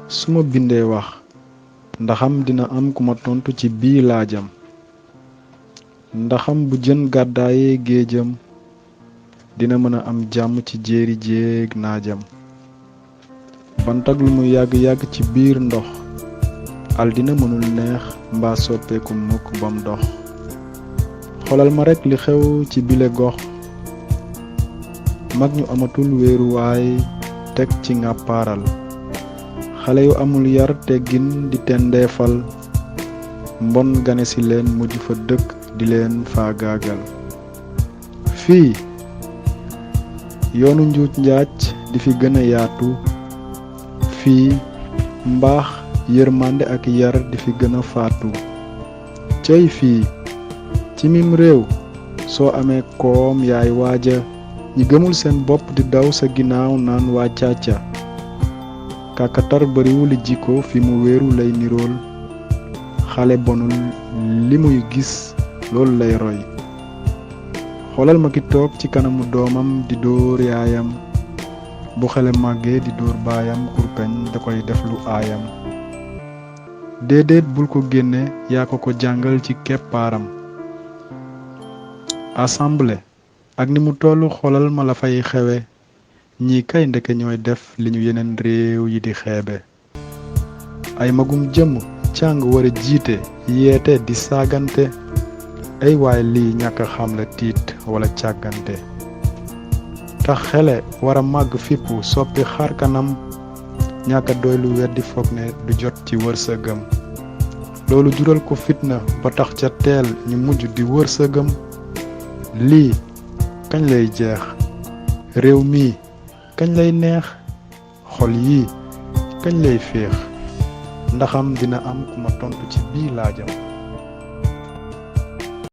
su ma bindee wax ndaxam dina am ku ma tontu ci bii laajam ndaxam bu jën gàddaayee géejam dina mën a am jàmm ci jéeri jéeg naajam bantag lu mu yàgg-yàgg ci biir ndox al dina mënul neex mbaa soppeeku mukk bam dox xoolal ma rekk li xew ci bile gox mag ñu amatul wéeruwaay teg ci ngàppaaral xale yu amul yar teggin di tendeefal mbon gane si leen mujj fa dëkk di leen faagaagal fii yoonu njuuj njaaj di fi gën a yaatu fii mbaax yërmande ak yar di fi gën a faatu cey fii ci mim réew soo amee koom yaay waaja ñi gëmul seen bopp di daw sa ginnaaw naan waa caaca kàkkatar bariwuli jikko fi mu wéeru lay nirool xale bonul li muy gis loolu lay roy xoolal ma ki toog ci kanamu doomam di dóor yaayam bu xale màggee di dóor baayam kurpeñ da koy def lu aayam déedéet bul ko génne yaa ko jàngal ci keppaaram assemblée ak ni mu tollu xoolal ma la fay xewe ñii kay ndeke ñooy def li ñu yeneen réew yi di xeebe ay magum jëm càng war a jiite yeete di saagante ay waay lii ñàkk xam la tiit wala càggante tax xele war a màgg fippu soppi xar kanam ñàkk doy lu weddi foog ne du jot ci wërsëgam loolu jural ko fitna ba tax ca teel ñu mujj di wërsëgam lii kañ lay jeex réew mi kañ lay neex xol yi kañ lay féex ndaxam dina am ku ma tontu ci bii laajam